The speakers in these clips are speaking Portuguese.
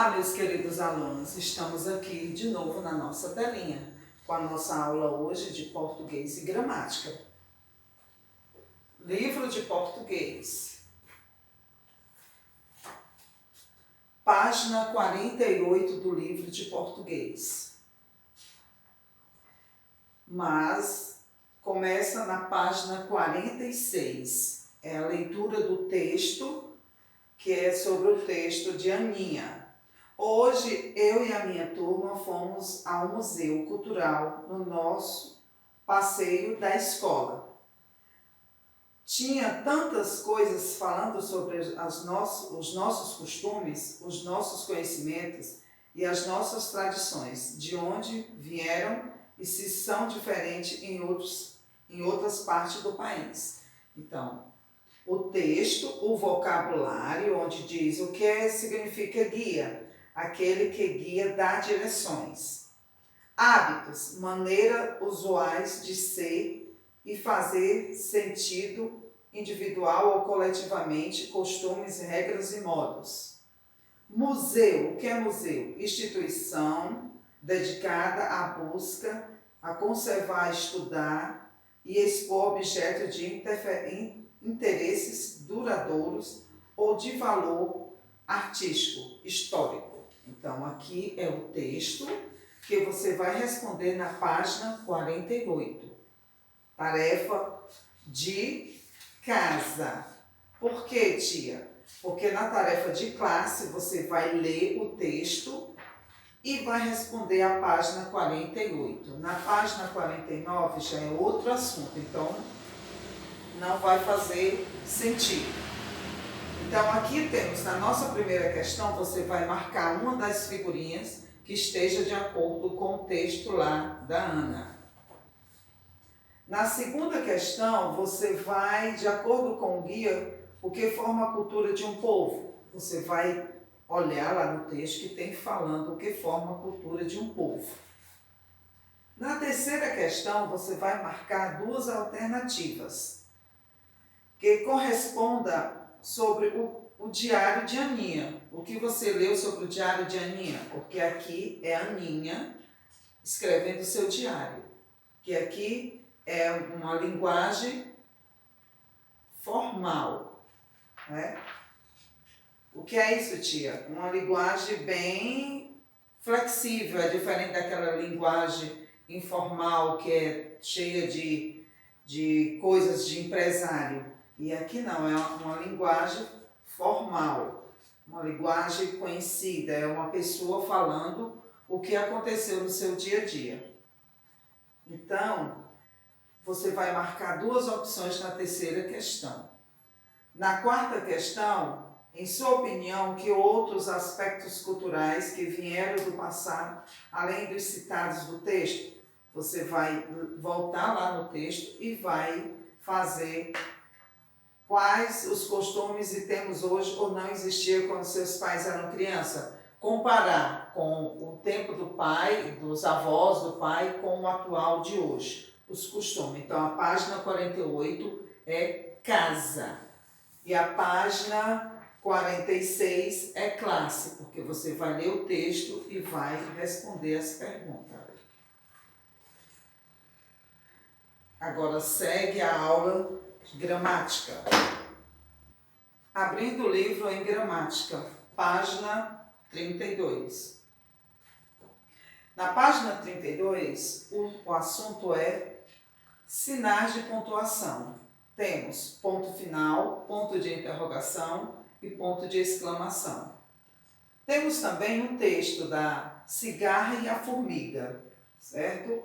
Olá, meus queridos alunos, estamos aqui de novo na nossa telinha, com a nossa aula hoje de português e gramática. Livro de português, página 48 do livro de português. Mas começa na página 46, é a leitura do texto, que é sobre o texto de Aninha. Hoje, eu e a minha turma fomos ao Museu Cultural no nosso passeio da escola. Tinha tantas coisas falando sobre os nossos costumes, os nossos conhecimentos e as nossas tradições, de onde vieram e se são diferentes em outras partes do país. Então, o texto, o vocabulário, onde diz o que significa guia, aquele que guia dá direções. Hábitos, maneira usuais de ser e fazer sentido individual ou coletivamente, costumes, regras e modos. Museu, o que é museu? Instituição dedicada à busca, a conservar, estudar e expor objetos de interesses duradouros ou de valor artístico, histórico. Então, aqui é o texto que você vai responder na página 48. Tarefa de casa. Por quê, tia? Porque na tarefa de classe você vai ler o texto e vai responder a página 48. Na página 49 já é outro assunto, então não vai fazer sentido. Então aqui temos, na nossa primeira questão, você vai marcar uma das figurinhas que esteja de acordo com o texto lá da Ana. Na segunda questão, você vai, de acordo com o guia, o que forma a cultura de um povo. Você vai olhar lá no texto que tem falando o que forma a cultura de um povo. Na terceira questão, você vai marcar duas alternativas que corresponda sobre o diário de Aninha. O que você leu sobre o diário de Aninha? Porque aqui é Aninha escrevendo seu diário, que aqui é uma linguagem formal, né? O que é isso, tia? Uma linguagem bem flexível, é diferente daquela linguagem informal que é cheia de coisas de empresário. E aqui não, é uma linguagem formal, uma linguagem conhecida, é uma pessoa falando o que aconteceu no seu dia a dia. Então, você vai marcar duas opções na terceira questão. Na quarta questão, em sua opinião, que outros aspectos culturais que vieram do passado, além dos citados do texto, você vai voltar lá no texto e vai fazer quais os costumes e temos hoje ou não existiam quando seus pais eram crianças. Comparar com o tempo do pai, dos avós do pai, com o atual de hoje, os costumes. Então, a página 48 é casa. E a página 46 é classe, porque você vai ler o texto e vai responder as perguntas. Agora segue a aula de gramática. Abrindo o livro em gramática, página 32. Na página 32, o assunto é sinais de pontuação. Temos ponto final, ponto de interrogação e ponto de exclamação. Temos também um texto da cigarra e a formiga, certo?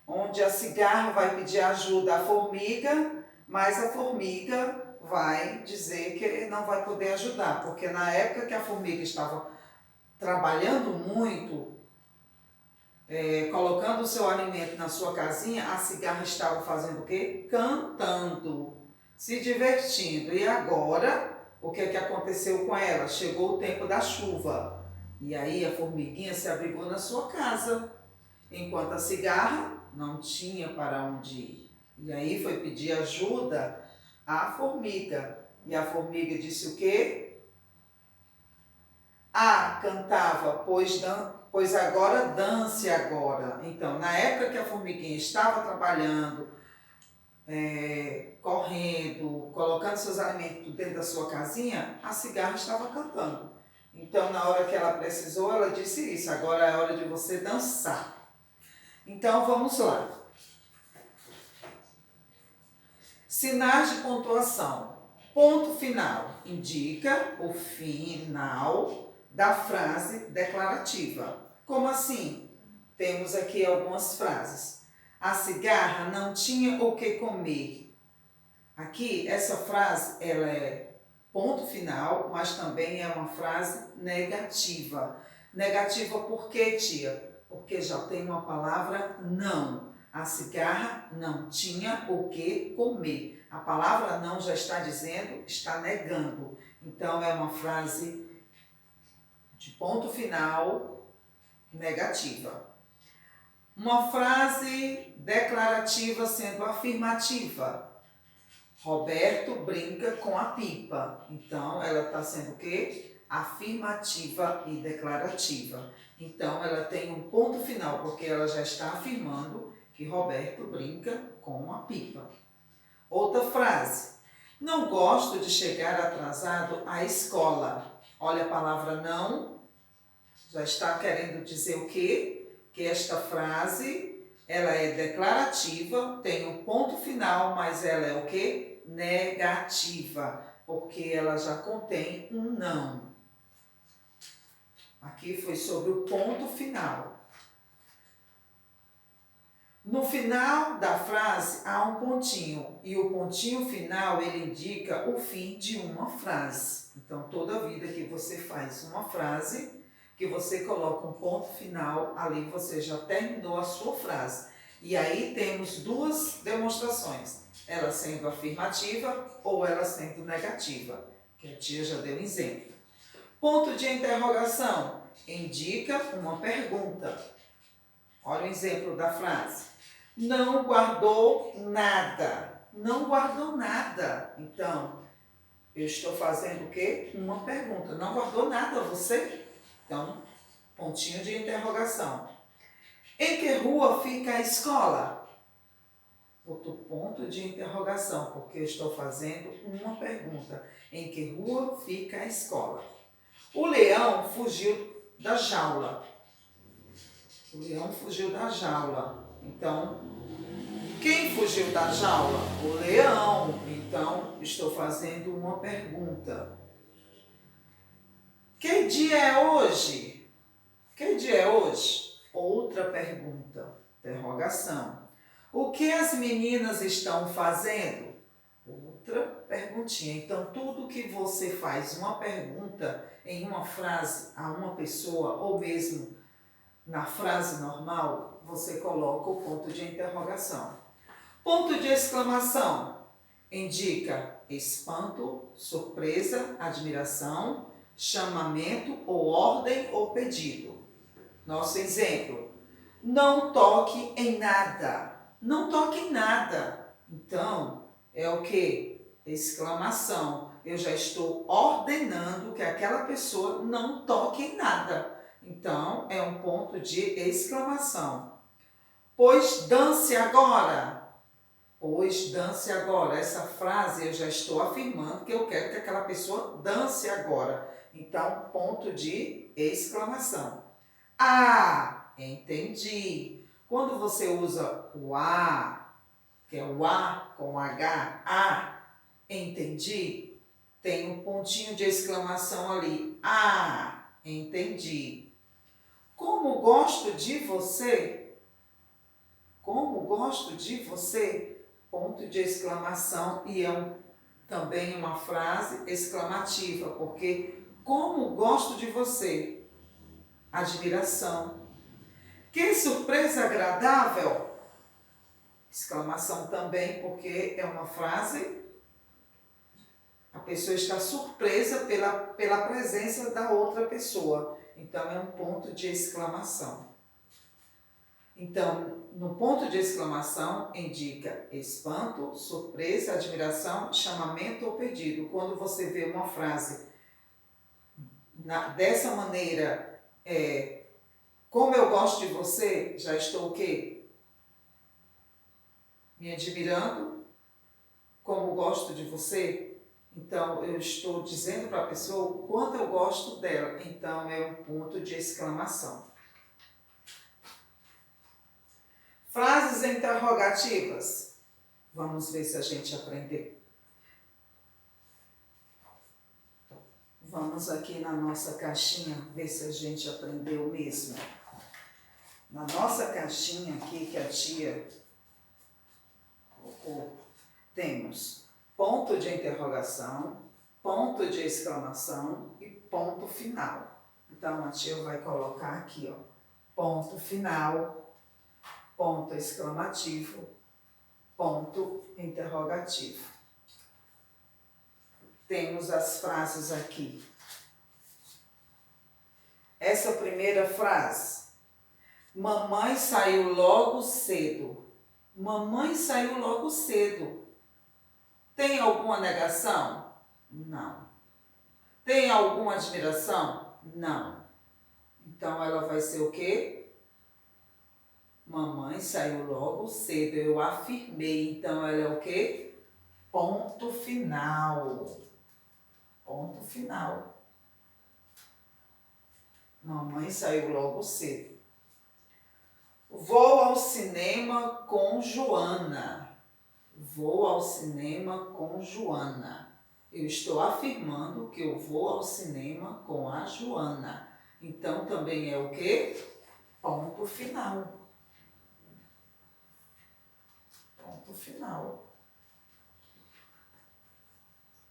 Onde a cigarra vai pedir ajuda à formiga, mas a formiga vai dizer que não vai poder ajudar, porque na época que a formiga estava trabalhando muito, colocando o seu alimento na sua casinha, a cigarra estava fazendo o quê? Cantando, se divertindo. E agora, o que aconteceu com ela? Chegou o tempo da chuva. E aí a formiguinha se abrigou na sua casa, enquanto a cigarra não tinha para onde ir. E aí foi pedir ajuda à formiga. E a formiga disse o quê? A cantava, pois agora dance agora. Então, na época que a formiguinha estava trabalhando, correndo, colocando seus alimentos dentro da sua casinha, a cigarra estava cantando. Então, na hora que ela precisou, ela disse isso, agora é hora de você dançar. Então, vamos lá. Sinais de pontuação. Ponto final indica o final da frase declarativa. Como assim? Temos aqui algumas frases. A cigarra não tinha o que comer. Aqui, essa frase, ela é ponto final, mas também é uma frase negativa. Negativa por quê, tia? Porque já tem uma palavra não. A cigarra não tinha o que comer. A palavra não já está dizendo, está negando. Então, é uma frase de ponto final negativa. Uma frase declarativa sendo afirmativa. Roberto brinca com a pipa. Então, ela está sendo o quê? Afirmativa e declarativa. Então, ela tem um ponto final, porque ela já está afirmando que Roberto brinca com a pipa. Outra frase. Não gosto de chegar atrasado à escola. Olha a palavra não. Já está querendo dizer o quê? Que esta frase, ela é declarativa, tem um ponto final, mas ela é o quê? Negativa, porque ela já contém um não. Aqui foi sobre o ponto final. No final da frase há um pontinho, e o pontinho final ele indica o fim de uma frase. Então, toda vida que você faz uma frase, que você coloca um ponto final, ali você já terminou a sua frase. E aí temos duas demonstrações, ela sendo afirmativa ou ela sendo negativa, que a tia já deu exemplo. Ponto de interrogação indica uma pergunta. Olha o exemplo da frase. Não guardou nada. Não guardou nada. Então, eu estou fazendo o quê? Uma pergunta. Não guardou nada você? Então, pontinho de interrogação. Em que rua fica a escola? Outro ponto de interrogação, porque eu estou fazendo uma pergunta. Em que rua fica a escola? O leão fugiu da jaula. O leão fugiu da jaula. Então, quem fugiu da jaula? O leão. Então, estou fazendo uma pergunta. Que dia é hoje? Que dia é hoje? Outra pergunta. Interrogação. O que as meninas estão fazendo? Outra perguntinha. Então, tudo que você faz uma pergunta em uma frase a uma pessoa, ou mesmo na frase normal, você coloca o ponto de interrogação. Ponto de exclamação indica espanto, surpresa, admiração, chamamento ou ordem ou pedido. Nosso exemplo. Não toque em nada. Não toque em nada. Então, é o quê? Exclamação. Eu já estou ordenando que aquela pessoa não toque em nada. Então, é um ponto de exclamação. Pois dance agora. Pois dance agora. Essa frase eu já estou afirmando que eu quero que aquela pessoa dance agora. Então, ponto de exclamação. Ah, entendi. Quando você usa o A, que é o A com H, entendi, tem um pontinho de exclamação ali. Ah, entendi. Como gosto de você? Como gosto de você? Ponto de exclamação e é também uma frase exclamativa, porque como gosto de você? Admiração. Que surpresa agradável! Exclamação também, porque é uma frase, a pessoa está surpresa pela presença da outra pessoa. Então, é um ponto de exclamação. Então, no ponto de exclamação, indica espanto, surpresa, admiração, chamamento ou pedido. Quando você vê uma frase dessa maneira, como eu gosto de você, já estou o quê? Me admirando, como gosto de você. Então, eu estou dizendo para a pessoa o quanto eu gosto dela. Então, é um ponto de exclamação. Frases interrogativas. Vamos ver se a gente aprendeu. Vamos aqui na nossa caixinha ver se a gente aprendeu mesmo. Na nossa caixinha aqui que a tia colocou, temos ponto de interrogação, ponto de exclamação e ponto final. Então a tia vai colocar aqui, ó, ponto final, ponto exclamativo, ponto interrogativo. Temos as frases aqui. Essa primeira frase. Mamãe saiu logo cedo. Mamãe saiu logo cedo. Tem alguma negação? Não. Tem alguma admiração? Não. Então ela vai ser o quê? Mamãe saiu logo cedo. Eu afirmei. Então ela é o quê? Ponto final. Ponto final. Mamãe saiu logo cedo. Vou ao cinema com Joana. Vou ao cinema com Joana. Eu estou afirmando que eu vou ao cinema com a Joana. Então também é o quê? Ponto final. Ponto final.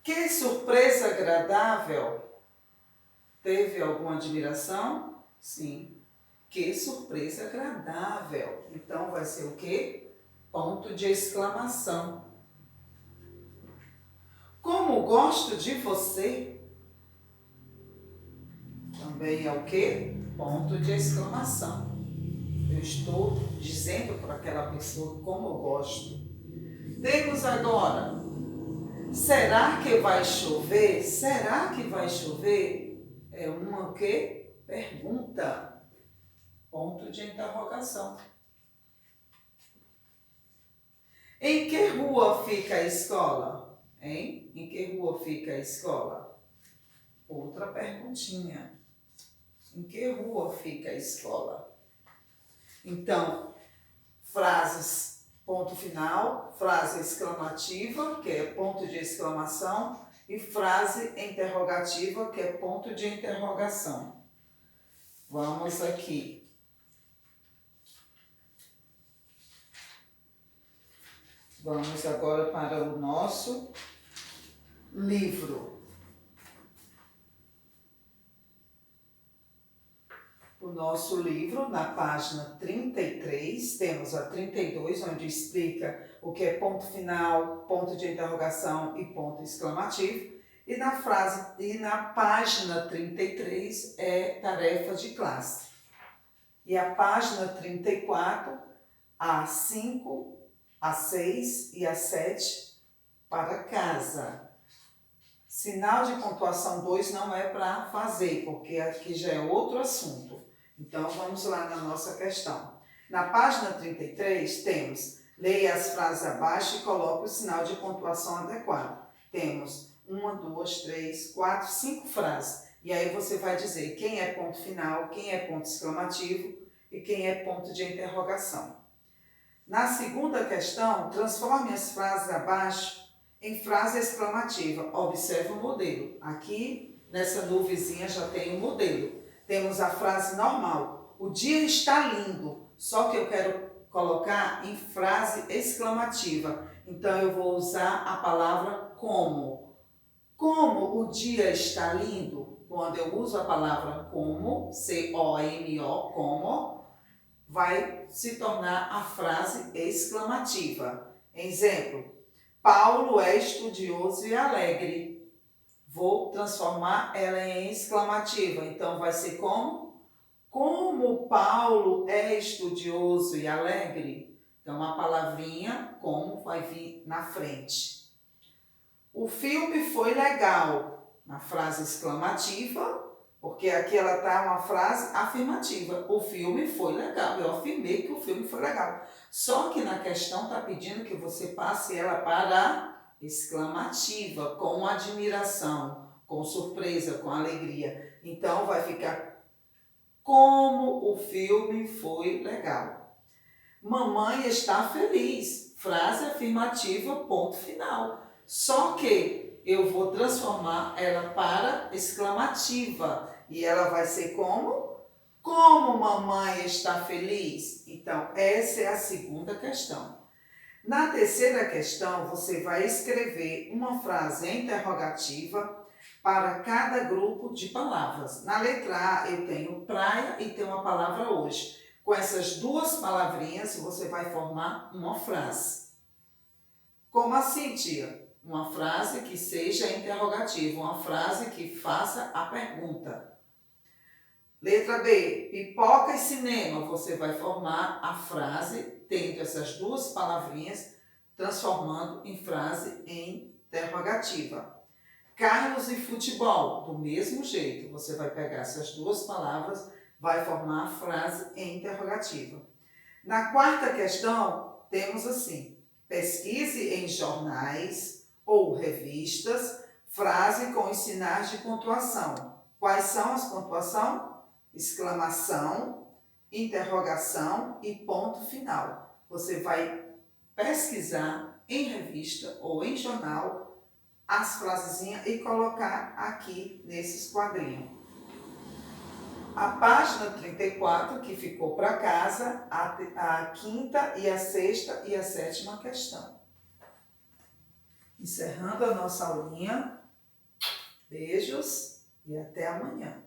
Que surpresa agradável! Teve alguma admiração? Sim. Que surpresa agradável! Então vai ser o quê? Ponto de exclamação. Como gosto de você! Também é o quê? Ponto de exclamação. Eu estou dizendo para aquela pessoa como eu gosto. Temos agora, será que vai chover? Será que vai chover? É uma o quê? Pergunta. Ponto de interrogação. Em que rua fica a escola? Hein? Em que rua fica a escola? Outra perguntinha. Em que rua fica a escola? Então, frases ponto final, frase exclamativa, que é ponto de exclamação, e frase interrogativa, que é ponto de interrogação. Vamos aqui. Vamos agora para o nosso livro. O nosso livro, na página 33, temos a 32, onde explica o que é ponto final, ponto de interrogação e ponto exclamativo. E na página 33 é tarefa de classe. E a página 34, a 5, a 6 e a 7 para casa. Sinal de pontuação 2 não é para fazer, porque aqui já é outro assunto. Então, vamos lá na nossa questão. Na página 33, temos, leia as frases abaixo e coloque o sinal de pontuação adequado. Temos 1, 2, 3, 4, 5 frases. E aí você vai dizer quem é ponto final, quem é ponto exclamativo e quem é ponto de interrogação. Na segunda questão, transforme as frases abaixo em frase exclamativa. Observe o modelo. Aqui, nessa nuvenzinha, já tem o modelo. Temos a frase normal. O dia está lindo. Só que eu quero colocar em frase exclamativa. Então, eu vou usar a palavra como. Como o dia está lindo? Quando eu uso a palavra como, C-O-M-O, como, vai se tornar a frase exclamativa. Exemplo. Paulo é estudioso e alegre. Vou transformar ela em exclamativa. Então, vai ser como? Como Paulo é estudioso e alegre. Então, a palavrinha como vai vir na frente. O filme foi legal. Na frase exclamativa, Porque aqui ela está uma frase afirmativa. O filme foi legal. Eu afirmei que o filme foi legal. Só que na questão está pedindo que você passe ela para exclamativa, com admiração, com surpresa, com alegria. Então vai ficar como o filme foi legal. Mamãe está feliz. Frase afirmativa, ponto final. Só que eu vou transformar ela para exclamativa. E ela vai ser como? Como mamãe está feliz? Então, essa é a segunda questão. Na terceira questão, você vai escrever uma frase interrogativa para cada grupo de palavras. Na letra A, eu tenho praia e tenho uma palavra hoje. Com essas duas palavrinhas, você vai formar uma frase. Como assim, tia? Uma frase que seja interrogativa, uma frase que faça a pergunta. Letra B, pipoca e cinema. Você vai formar a frase tendo essas duas palavrinhas, transformando em frase interrogativa. Carlos e futebol, do mesmo jeito. Você vai pegar essas duas palavras, vai formar a frase interrogativa. Na quarta questão, temos assim: pesquise em jornais ou revistas, frase com os sinais de pontuação. Quais são as pontuações? Exclamação, interrogação e ponto final. Você vai pesquisar em revista ou em jornal as frasezinhas e colocar aqui nesses quadrinhos. A página 34, que ficou para casa, a quinta e a sexta e a sétima questão. Encerrando a nossa aulinha. Beijos e até amanhã.